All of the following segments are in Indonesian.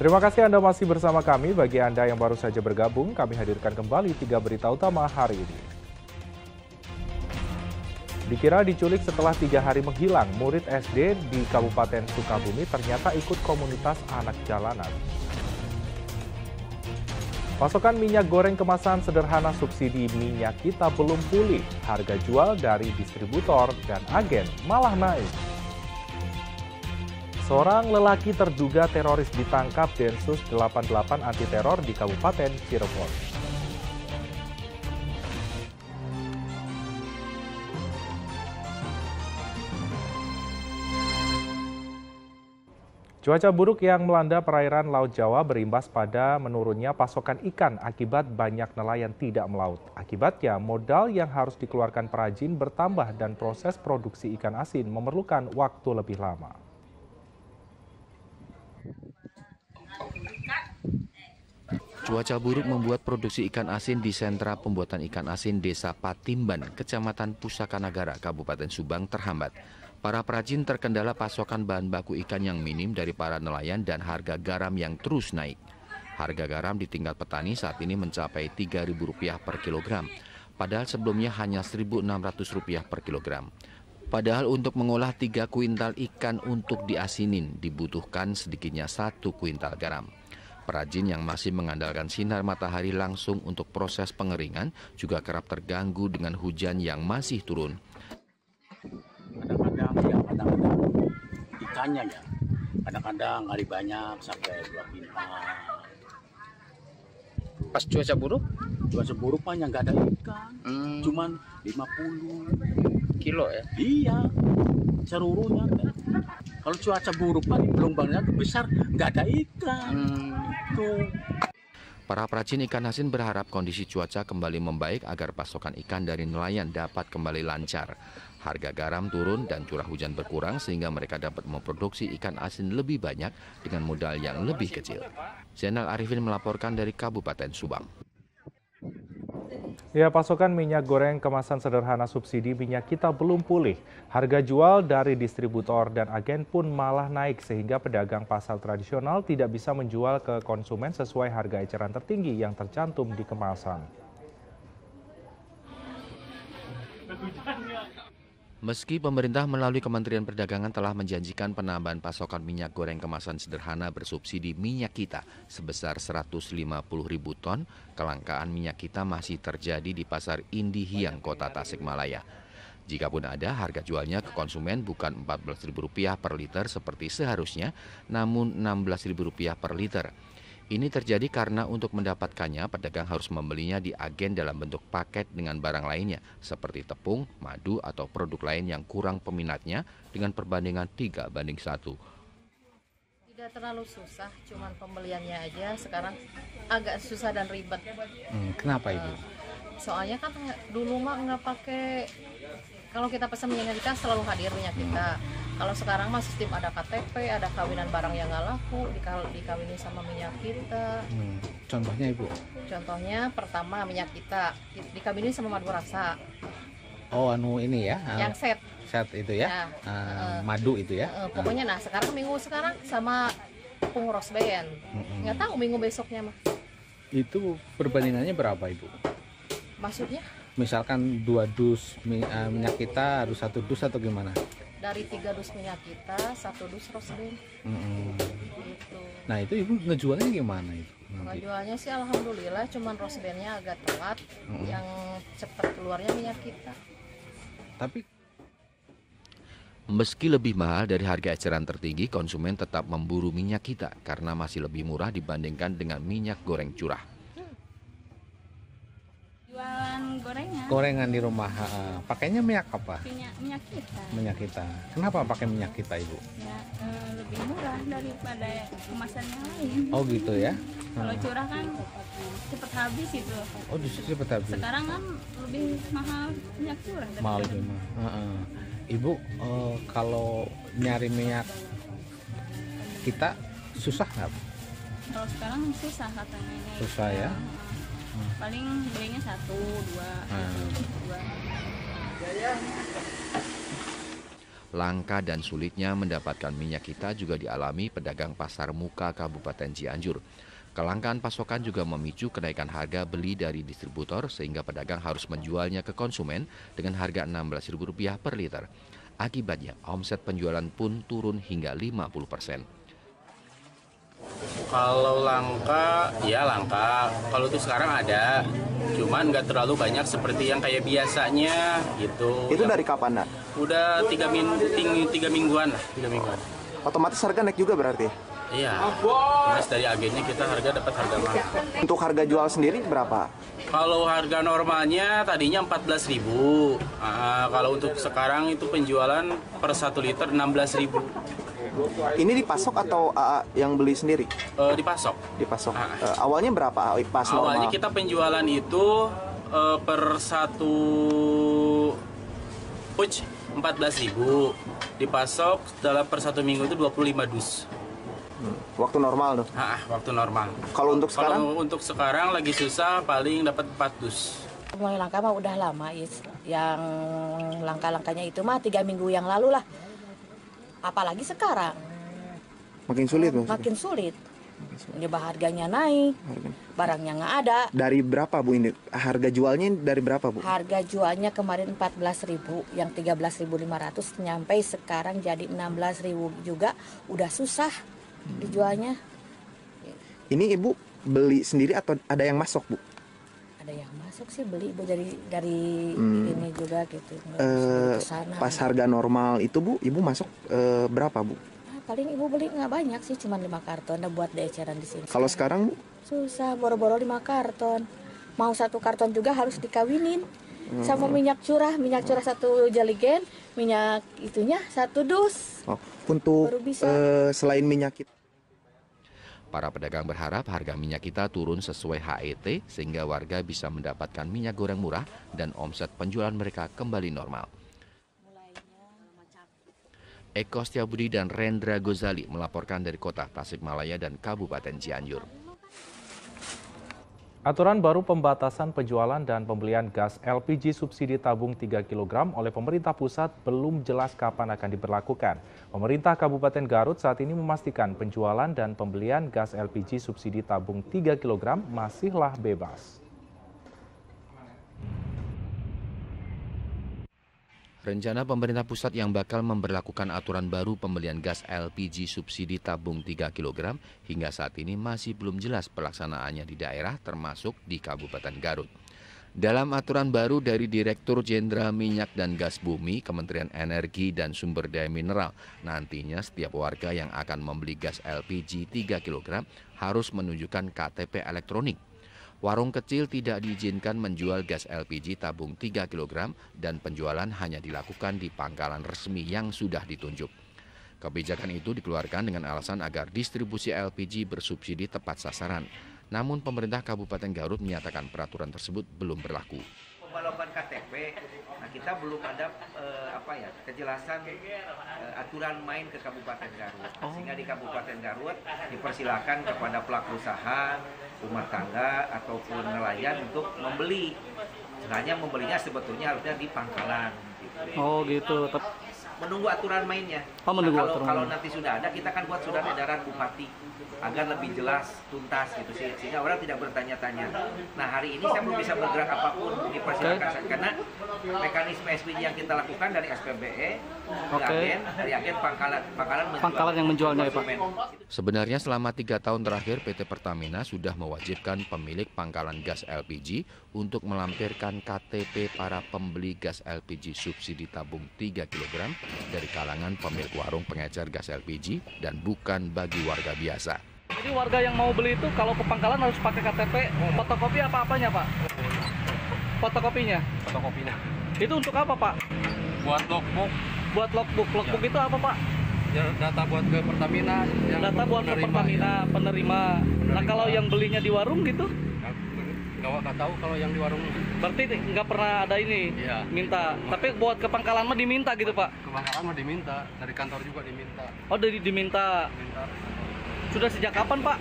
Terima kasih Anda masih bersama kami. Bagi Anda yang baru saja bergabung, kami hadirkan kembali 3 berita utama hari ini. Dikira diculik setelah 3 hari menghilang, murid SD di Kabupaten Sukabumi ternyata ikut komunitas anak jalanan. Pasokan minyak goreng kemasan sederhana subsidi minyak kita belum pulih. Harga jual dari distributor dan agen malah naik. Seorang lelaki terduga teroris ditangkap Densus 88 anti teror di Kabupaten Cirebon. Cuaca buruk yang melanda perairan Laut Jawa berimbas pada menurunnya pasokan ikan akibat banyak nelayan tidak melaut. Akibatnya, modal yang harus dikeluarkan perajin bertambah dan proses produksi ikan asin memerlukan waktu lebih lama. Cuaca buruk membuat produksi ikan asin di sentra pembuatan ikan asin Desa Patimban, Kecamatan Pusaka Nagara, Kabupaten Subang terhambat. Para perajin terkendala pasokan bahan baku ikan yang minim dari para nelayan dan harga garam yang terus naik. Harga garam di tingkat petani saat ini mencapai Rp3.000 per kilogram, padahal sebelumnya hanya Rp1.600 per kilogram. Padahal untuk mengolah 3 kuintal ikan untuk diasinin dibutuhkan sedikitnya 1 kuintal garam. Perajin yang masih mengandalkan sinar matahari langsung untuk proses pengeringan juga kerap terganggu dengan hujan yang masih turun. Kadang-kadang ikannya ya, kadang-kadang hari banyak sampai 2 kuintal. Pas cuaca buruk? Cuaca buruk mah nggak ada ikan, cuman 50 kilo ya? Iya, seluruhnya. Kalau cuaca buruk mah gelombangnya besar, nggak ada ikan. Tuh. Para perajin ikan asin berharap kondisi cuaca kembali membaik agar pasokan ikan dari nelayan dapat kembali lancar. Harga garam turun dan curah hujan berkurang sehingga mereka dapat memproduksi ikan asin lebih banyak dengan modal yang lebih kecil. Zainal Arifin melaporkan dari Kabupaten Subang. Ya, pasokan minyak goreng kemasan sederhana subsidi minyak kita belum pulih. Harga jual dari distributor dan agen pun malah naik sehingga pedagang pasar tradisional tidak bisa menjual ke konsumen sesuai harga eceran tertinggi yang tercantum di kemasan. Meski pemerintah melalui Kementerian Perdagangan telah menjanjikan penambahan pasokan minyak goreng kemasan sederhana bersubsidi minyak kita sebesar 150.000 ton, kelangkaan minyak kita masih terjadi di Pasar Indihiyang, Kota Tasikmalaya. Jikapun ada, harga jualnya ke konsumen bukan Rp14.000 per liter seperti seharusnya, namun Rp16.000 per liter. Ini terjadi karena untuk mendapatkannya, pedagang harus membelinya di agen dalam bentuk paket dengan barang lainnya, seperti tepung, madu, atau produk lain yang kurang peminatnya dengan perbandingan 3:1. Tidak terlalu susah, cuman pembeliannya aja sekarang agak susah dan ribet. Kenapa Ibu? Soalnya kan dulu mah nggak pakai, kalau kita pesan minyak kita selalu hadir minyak kita. Kalau sekarang mah sistem ada KTP, ada kawinan barang yang nggak laku, dikawinin sama minyak kita. Contohnya Ibu? Contohnya pertama minyak kita dikawinin sama madu rasa. Oh, ini ya? Yang set. Set itu ya? Madu itu ya? Pokoknya sekarang minggu sekarang sama tepung rose band. Nggak tahu minggu besoknya mah. Itu perbandingannya berapa Ibu? Maksudnya? Misalkan 2 dus minyak kita harus 1 dus atau gimana? Dari 3 dus minyak kita, 1 dus rose band. Gitu. Nah itu Ibu ngejualnya gimana itu? Ngejualnya sih alhamdulillah, cuman rose bandnya agak telat, yang cepat keluarnya minyak kita. Tapi meski lebih mahal dari harga eceran tertinggi, konsumen tetap memburu minyak kita karena masih lebih murah dibandingkan dengan minyak goreng curah. Jualan gorengan. gorengan di rumah, pakainya minyak apa? Minyak kita. Minyak kita. Kenapa pakai minyak kita Ibu? Ya, lebih murah daripada kemasan yang lain. Oh gitu ya. Kalau curah kan cepet habis itu. Oh cepet habis. Sekarang kan lebih mahal minyak curah. Mahal lebih mahal. Ibu kalau nyari minyak kita susah nggak? Kalau sekarang susah katanya. Susah ya. Paling belinya 1, 2. Langka dan sulitnya mendapatkan minyak kita juga dialami pedagang pasar muka Kabupaten Cianjur. Kelangkaan pasokan juga memicu kenaikan harga beli dari distributor sehingga pedagang harus menjualnya ke konsumen dengan harga Rp16.000 per liter. Akibatnya, omset penjualan pun turun hingga 50%. Kalau langka, ya langka. Kalau itu sekarang ada, cuman nggak terlalu banyak seperti yang kayak biasanya gitu. Itu dari kapan, Nak? Udah 3 mingguan lah, 3 mingguan. Otomatis harga naik juga berarti? Iya, mas dari agennya kita dapat harga mahal. Untuk harga jual sendiri berapa? Kalau harga normalnya tadinya 14.000. Kalau untuk sekarang itu penjualan per 1 liter 16.000. Ini dipasok atau yang beli sendiri? Dipasok. Dipasok. Awalnya berapa pas normal? Awalnya kita penjualan itu per 1 pouch 14.000. Dipasok dalam per 1 minggu itu 25 dus. Waktu normal tuh? Waktu normal. Kalau untuk sekarang? Kalau untuk sekarang lagi susah, paling dapat 4 dus. Mulai langka mah udah lama, yang langka-langkanya itu mah 3 minggu yang lalu lah. Apalagi sekarang. Makin sulit maksudnya? Makin sulit. Nyoba harganya naik, barangnya nggak ada. Dari berapa Bu ini? Harga jualnya dari berapa Bu? Harga jualnya kemarin 14.000, yang 13.500 nyampe sekarang jadi 16.000 juga. Udah susah dijualnya. Ini Ibu beli sendiri atau ada yang masuk Bu? Ada yang masuk sih beli Bu dari ini juga gitu. Pas harga normal itu Bu, Ibu masuk berapa Bu? Paling Ibu beli nggak banyak sih, cuma 5 karton. Udah buat eceran di sini. Kalau sekarang Bu? Susah, boro-boro 5 karton. Mau 1 karton juga harus dikawinin. Sama minyak curah 1 jaligen, minyak itunya 1 dus. Untuk selain minyak kita. Para pedagang berharap harga minyak kita turun sesuai HET sehingga warga bisa mendapatkan minyak goreng murah dan omset penjualan mereka kembali normal. Eko Setiabudi dan Rendra Gozali melaporkan dari kota Tasikmalaya dan Kabupaten Cianjur. Aturan baru pembatasan penjualan dan pembelian gas LPG subsidi tabung 3 kg oleh pemerintah pusat belum jelas kapan akan diberlakukan. Pemerintah Kabupaten Garut saat ini memastikan penjualan dan pembelian gas LPG subsidi tabung 3 kg masihlah bebas. Rencana pemerintah pusat yang bakal memberlakukan aturan baru pembelian gas LPG subsidi tabung 3 kg hingga saat ini masih belum jelas pelaksanaannya di daerah termasuk di Kabupaten Garut. Dalam aturan baru dari Direktur Jenderal Minyak dan Gas Bumi, Kementerian Energi dan Sumber Daya Mineral, nantinya setiap warga yang akan membeli gas LPG 3 kg harus menunjukkan KTP elektronik. Warung kecil tidak diizinkan menjual gas LPG tabung 3 kg dan penjualan hanya dilakukan di pangkalan resmi yang sudah ditunjuk. Kebijakan itu dikeluarkan dengan alasan agar distribusi LPG bersubsidi tepat sasaran. Namun pemerintah Kabupaten Garut menyatakan peraturan tersebut belum berlaku. Melakukan KTP, nah kita belum ada kejelasan aturan main ke Kabupaten Garut. Sehingga di Kabupaten Garut dipersilakan kepada pelaku usaha, rumah tangga ataupun nelayan untuk membeli. Hanya membelinya sebetulnya harusnya di pangkalan. Gitu. Oh gitu. Menunggu aturan mainnya. Kalau nanti sudah ada, kita kan buat surat edaran Bupati agar lebih jelas, tuntas gitu sih, sehingga orang tidak bertanya-tanya. Nah hari ini saya belum bisa bergerak apapun, dipersilakan karena mekanisme SPG yang kita lakukan dari SPBE, dari agen pangkalan yang menjualnya ya Pak. Sebenarnya selama 3 tahun terakhir PT Pertamina sudah mewajibkan pemilik pangkalan gas LPG untuk melampirkan KTP para pembeli gas LPG subsidi tabung 3 kg dari kalangan pemilik warung pengecer gas LPG dan bukan bagi warga biasa. Jadi warga yang mau beli itu kalau ke pangkalan harus pakai KTP, fotokopi apa-apanya Pak? Fotokopinya? Fotokopinya. Itu untuk apa Pak? Buat logbook. Buat logbook. Logbook itu apa Pak? Ya, data buat ke Pertamina. Data buat ke Pertamina, penerima. Nah kalau yang belinya di warung gitu? Nggak tahu kalau yang di warung. Berarti nggak pernah ada ini minta. Tapi buat ke pangkalan mah diminta gitu Pak? Ke pangkalan mah diminta, dari kantor juga diminta. Oh diminta. Sudah sejak kapan Pak?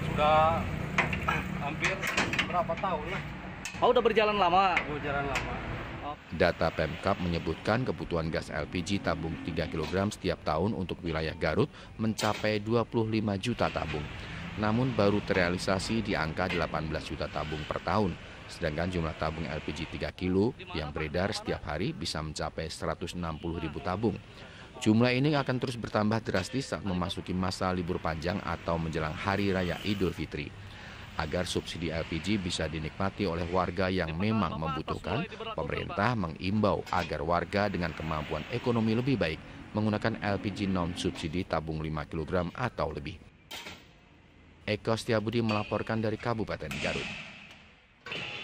Sudah hampir berapa tahun lah. Oh udah berjalan lama? Berjalan lama. Data Pemkab menyebutkan kebutuhan gas LPG tabung 3 kg setiap tahun untuk wilayah Garut mencapai 25 juta tabung. Namun baru terrealisasi di angka 18 juta tabung per tahun. Sedangkan jumlah tabung LPG 3 kilo yang beredar setiap hari bisa mencapai 160.000 tabung. Jumlah ini akan terus bertambah drastis saat memasuki masa libur panjang atau menjelang Hari Raya Idul Fitri. Agar subsidi LPG bisa dinikmati oleh warga yang memang membutuhkan, pemerintah mengimbau agar warga dengan kemampuan ekonomi lebih baik menggunakan LPG non-subsidi tabung 5 kg atau lebih. Eko Setiabudi melaporkan dari Kabupaten Garut.